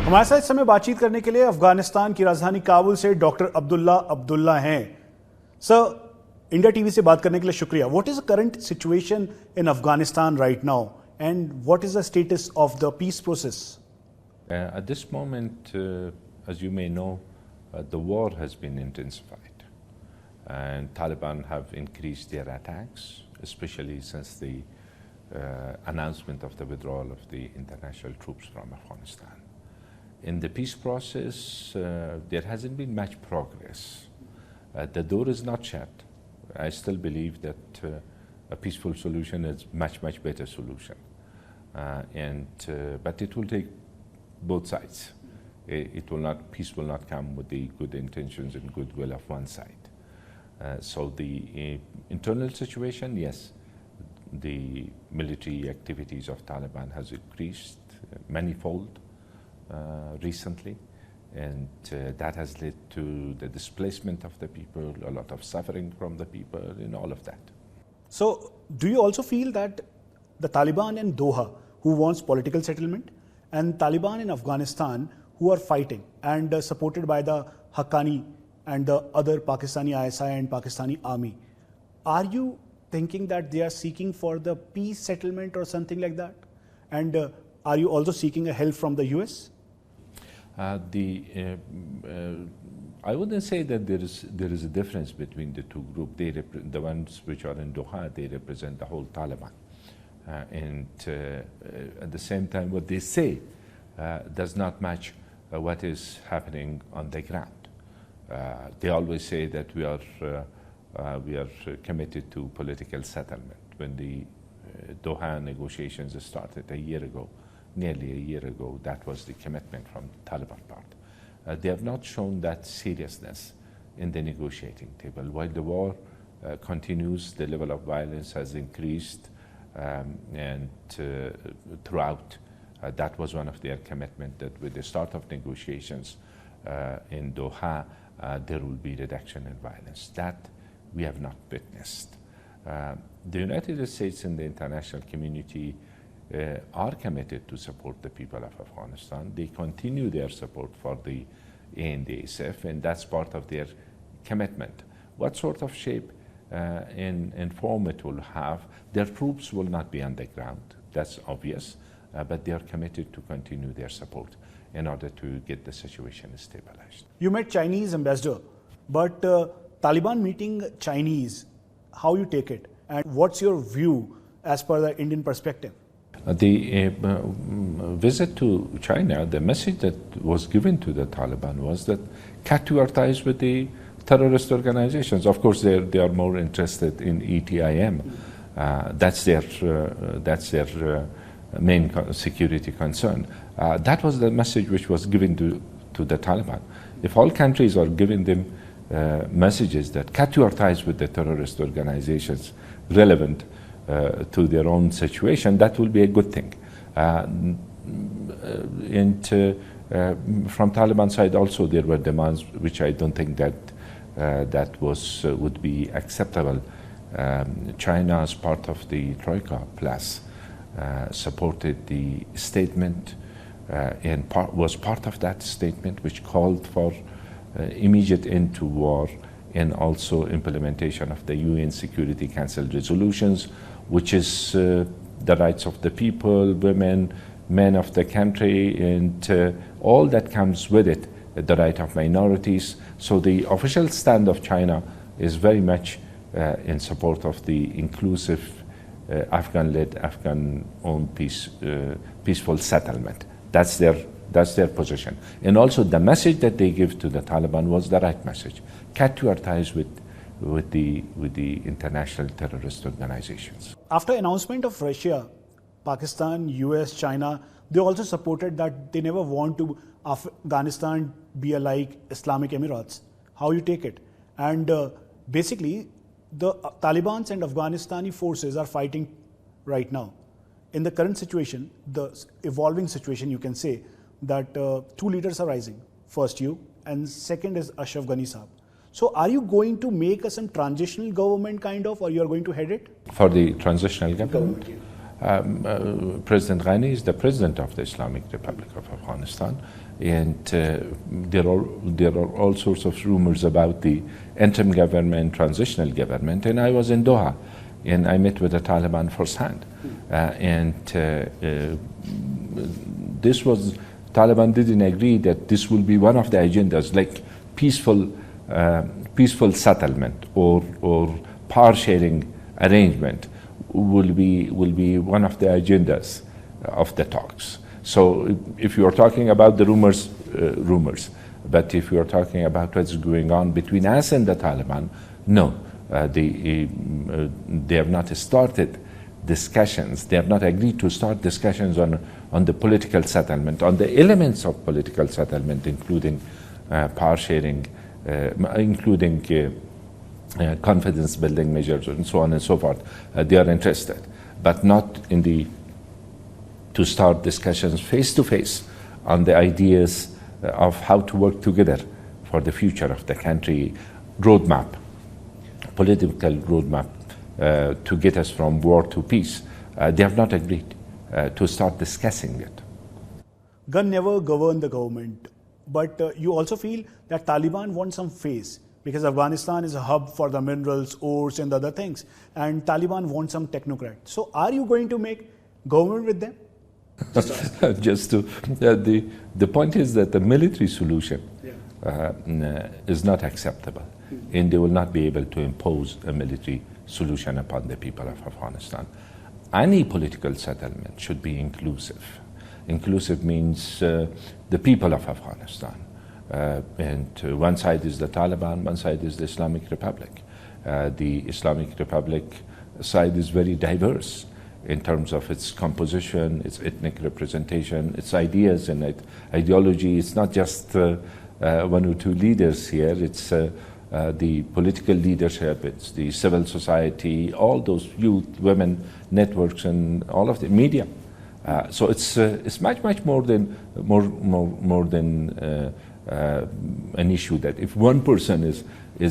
हमारे साथ इस समय बातचीत करने के लिए अफगानिस्तान की राजधानी काबुल से डॉक्टर अब्दुल्ला अब्दुल्ला हैं। सर, इंडिया टीवी से बात करने के लिए शुक्रिया। What is the current situation in Afghanistan right now and what is the status of the peace process? At this moment, as you may know, the war has been intensified, and Taliban have increased their attacks, especially since the announcement of the withdrawal of the international troops from Afghanistan. In the peace process, there hasn't been much progress. The door is not shut. I still believe that a peaceful solution is much better solution, but it will take both sides. Peace will not come with the good intentions and goodwill of one side. So the internal situation, yes, the military activities of Taliban has increased manifold recently, and that has led to the displacement of the people, a lot of suffering from the people, and all of that. So, do you also feel that the Taliban in Doha, who wants political settlement, and Taliban in Afghanistan, who are fighting and supported by the Haqqani and the other Pakistani ISI and Pakistani army, are you thinking that they are seeking for the peace settlement or something like that? And are you also seeking a help from the US? I wouldn't say that there is a difference between the two groups. The ones which are in Doha, they represent the whole Taliban, and at the same time, what they say does not match what is happening on the ground. They always say that we are committed to political settlement. When the Doha negotiations started nearly a year ago, that was the commitment from the Taliban part. They have not shown that seriousness in the negotiating table. While the war continues, the level of violence has increased, and throughout, that was one of their commitment, that with the start of negotiations in Doha, there will be reduction in violence. That we have not witnessed. The United States and the international community are committed to support the people of Afghanistan. They continue their support for the ANDSF, and that's part of their commitment. What sort of shape and form it will have, their troops will not be on the ground, that's obvious, but they are committed to continue their support in order to get the situation stabilized. You met Chinese ambassador, but Taliban meeting Chinese, how you take it? And what's your view as per the Indian perspective? The visit to China, the message that was given to the Taliban was that cut your ties with the terrorist organizations. Of course, they are more interested in ETIM. That's their main security concern. That was the message which was given to the Taliban. If all countries are giving them messages that cut your ties with the terrorist organizations relevant to their own situation, that will be a good thing. From Taliban side also there were demands which I don't think that would be acceptable. China, as part of the Troika Plus, supported the statement and was part of that statement which called for immediate end to war and also implementation of the UN Security Council resolutions, which is the rights of the people, women, men of the country, and all that comes with it, the right of minorities. So the official stand of China is very much in support of the inclusive Afghan-led, Afghan-owned peaceful settlement. That's their position. And also the message that they give to the Taliban was the right message. Cut your ties with the international terrorist organizations. After announcement of Russia, Pakistan, US, China, they also supported that they never want to Afghanistan be like Islamic Emirates. How you take it? And basically, the Taliban and Afghanistani forces are fighting right now. In the current situation, the evolving situation, you can say that two leaders are rising. First you, and second is Ashraf Ghani Saab. So are you going to make some transitional government kind of, or you are going to head it? For the transitional government? President Ghani is the president of the Islamic Republic of Afghanistan, and there are all sorts of rumors about the interim government, transitional government, and I was in Doha, and I met with the Taliban firsthand, this was, Taliban didn't agree that this will be one of the agendas, like peaceful settlement or power sharing arrangement will be one of the agendas of the talks. So if you are talking about the rumors, but if you are talking about what's going on between us and the Taliban, no, they have not started discussions. They have not agreed to start discussions on the political settlement, on the elements of political settlement, including power sharing, including confidence building measures, and so on and so forth. They are interested, but not to start discussions face to face on the ideas of how to work together for the future of the country, roadmap, political roadmap to get us from war to peace. They have not agreed to start discussing it. Gun never governed the government, but you also feel that Taliban want some face, because Afghanistan is a hub for the minerals, ores, and other things, and Taliban want some technocrat. So are you going to make government with them? Just to, the point is that the military solution is not acceptable, and they will not be able to impose a military solution upon the people of Afghanistan. Any political settlement should be inclusive. Inclusive means the people of Afghanistan. And one side is the Taliban, one side is the Islamic Republic. The Islamic Republic side is very diverse in terms of its composition, its ethnic representation, its ideas and ideology. It's not just one or two leaders here, it's the political leadership, it's the civil society, all those youth, women, networks, and all of the media. So it's much more than an issue that if one person is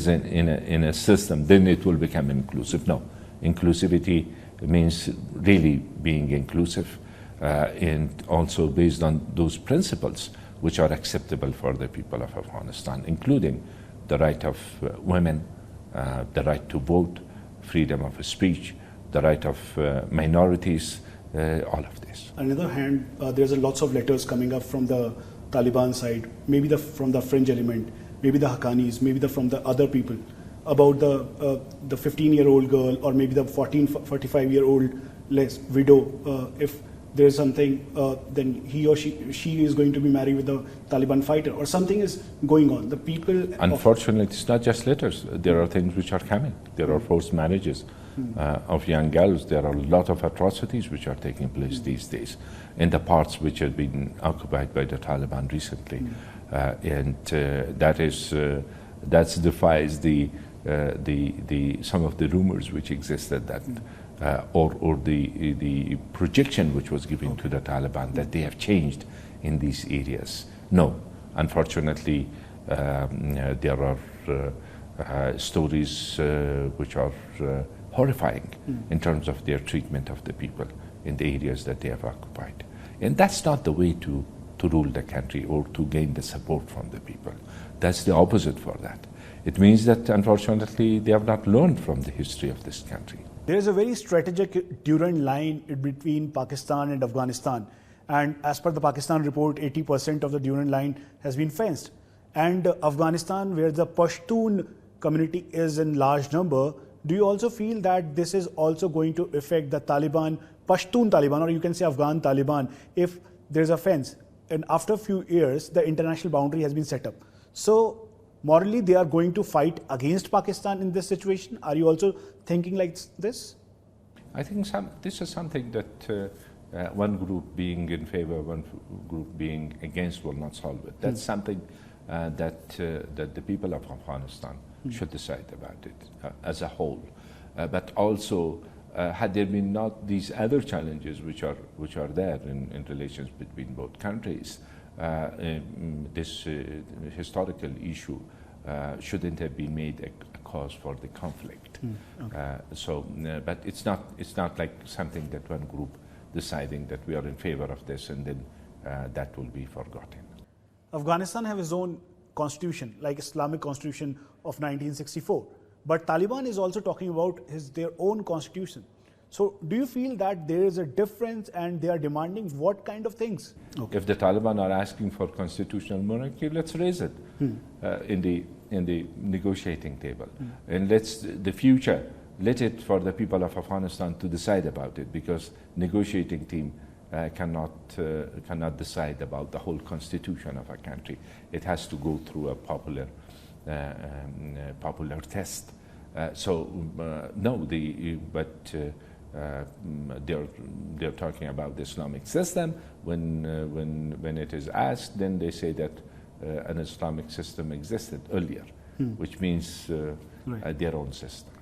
in a system, then it will become inclusive. No, inclusivity means really being inclusive and also based on those principles which are acceptable for the people of Afghanistan, including the right of women, the right to vote, freedom of speech, the right of minorities, all of this. On the other hand, there's lots of letters coming up from the Taliban side, maybe from the fringe element, maybe the Haqqanis, maybe from the other people, about the 15-year-old girl, or maybe the 45-year-old widow. If there's something, then he or she is going to be married with a Taliban fighter, or something is going on. The people. Unfortunately, it's not just letters. There are things which are coming. There are forced marriages of young girls. There are a lot of atrocities which are taking place these days in the parts which have been occupied by the Taliban recently, and that defies some of the rumors which existed that. Or the projection which was given to the Taliban that they have changed in these areas. No, unfortunately, there are stories which are horrifying in terms of their treatment of the people in the areas that they have occupied. And that's not the way to rule the country or to gain the support from the people. That's the opposite for that. It means that, unfortunately, they have not learned from the history of this country. There is a very strategic Durand line between Pakistan and Afghanistan. And as per the Pakistan report, 80% of the Durand line has been fenced. And Afghanistan, where the Pashtun community is in large number, do you also feel that this is also going to affect the Taliban, Pashtun Taliban, or you can say Afghan Taliban, if there's a fence? And after a few years, the international boundary has been set up. So morally, they are going to fight against Pakistan in this situation. Are you also thinking like this? I think this is something that one group being in favor, one group being against will not solve it. That's something that the people of Afghanistan should decide about it as a whole. But also, had there been not these other challenges which are there in relations between both countries, this historical issue shouldn't have been made a cause for the conflict. Okay. But it's not like something that one group deciding that we are in favor of this and then that will be forgotten. Afghanistan have its own constitution, like Islamic constitution of 1964. But Taliban is also talking about their own constitution. So do you feel that there is a difference and they are demanding what kind of things? Okay. If the Taliban are asking for constitutional monarchy, let's raise it in the negotiating table. And the future, let it for the people of Afghanistan to decide about it, because negotiating team cannot decide about the whole constitution of a country. It has to go through a popular test. They're talking about the Islamic system. When it is asked, then they say that an Islamic system existed earlier, which means their own system.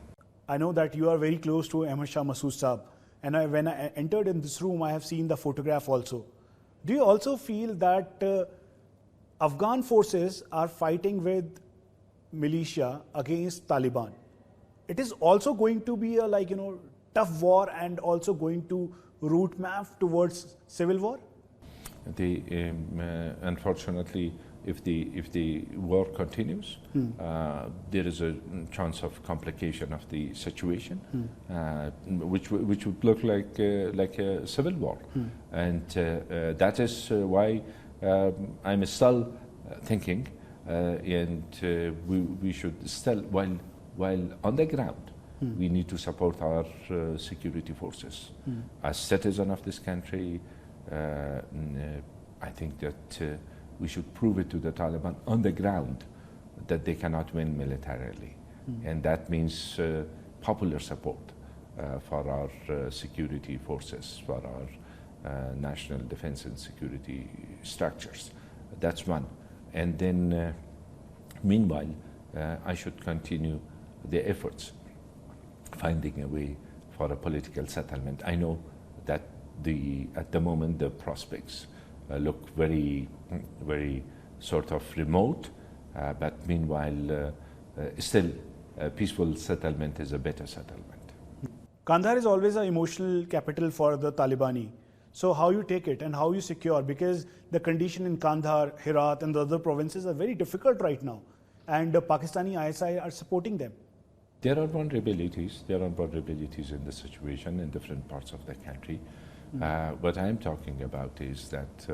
I know that you are very close to Ahmad Shah Massoud Saab, and when I entered in this room, I have seen the photograph also. Do you also feel that Afghan forces are fighting with militia against Taliban? It is also going to be a tough war and also going to route map towards civil war? Unfortunately, if the war continues, there is a chance of complication of the situation, which would look like a civil war, and that is why I'm still thinking, and we should still, while on the ground, we need to support our security forces. As citizens of this country, I think that we should prove it to the Taliban on the ground that they cannot win militarily. And that means popular support for our security forces, for our national defense and security structures. That's one. And then, meanwhile, I should continue the efforts finding a way for a political settlement. I know that at the moment the prospects look very sort of remote, but meanwhile still a peaceful settlement is a better settlement. Kandahar is always an emotional capital for the Talibani. So how you take it and how you secure, because the condition in Kandahar, Herat and the other provinces are very difficult right now, and Pakistani ISI are supporting them. There are vulnerabilities in the situation in different parts of the country. What I'm talking about is that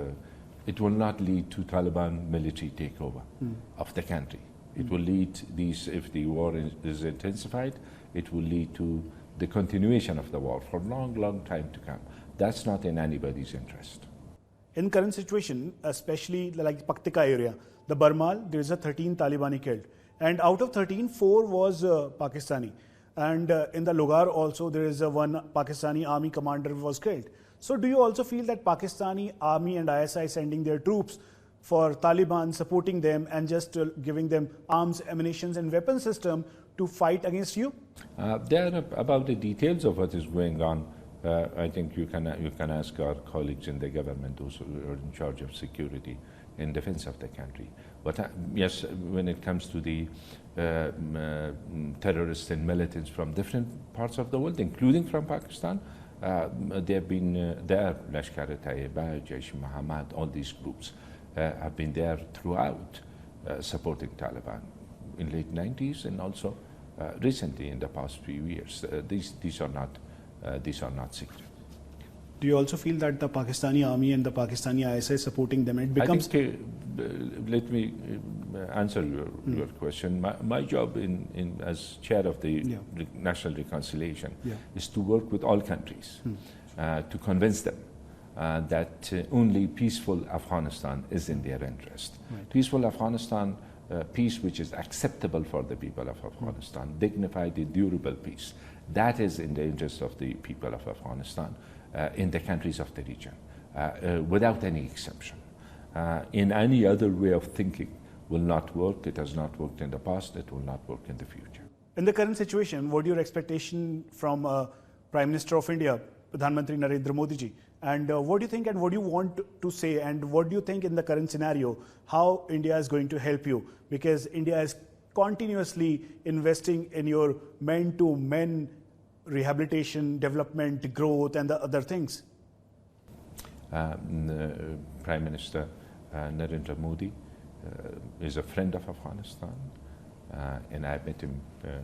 it will not lead to Taliban military takeover of the country. It will lead if the war is intensified, it will lead to the continuation of the war for a long time to come. That's not in anybody's interest. In current situation, especially like Paktika area, the Barmal, there is a 13 Talibani killed. And out of 13, 4 was Pakistani. And in the Logar also, there is one Pakistani army commander was killed. So do you also feel that Pakistani army and ISI sending their troops for Taliban, supporting them and just giving them arms, ammunitions and weapon system to fight against you? About the details of what is going on, I think you can ask our colleagues in the government, those who are in charge of security in defense of the country. But yes, when it comes to the terrorists and militants from different parts of the world, including from Pakistan, they have been there. Lashkar-e-Taiba, Jaish-e-Mohammed, all these groups have been there throughout, supporting Taliban in late 90s and also recently in the past few years. These are not secret. Do you also feel that the Pakistani army and the Pakistani ISI supporting them? It becomes. I think, let me answer your question. My job as chair of the National Reconciliation is to work with all countries to convince them that only peaceful Afghanistan is in their interest. Right. Peaceful Afghanistan, peace which is acceptable for the people of Afghanistan, dignified and durable peace. That is in the interest of the people of Afghanistan in the countries of the region, without any exception. In any other way of thinking will not work. It has not worked in the past. It will not work in the future. In the current situation, what are your expectation from Prime Minister of India, Pradhan Mantri Narendra Modi ji? And what do you think and what do you want to say? And what do you think in the current scenario, how India is going to help you? Because India is continuously investing in your men-to-men rehabilitation, development, growth, and the other things? Prime Minister Narendra Modi is a friend of Afghanistan, and I've met him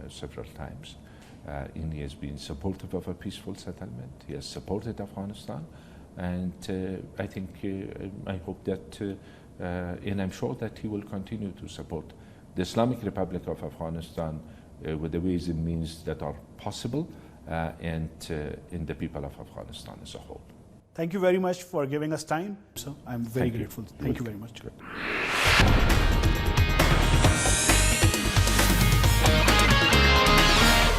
several times. And he has been supportive of a peaceful settlement. He has supported Afghanistan, and I think, I hope that, and I'm sure that he will continue to support the Islamic Republic of Afghanistan with the ways and means that are possible, and in the people of Afghanistan as a whole. Thank you very much for giving us time. So I'm very grateful. Thank you very much. Good.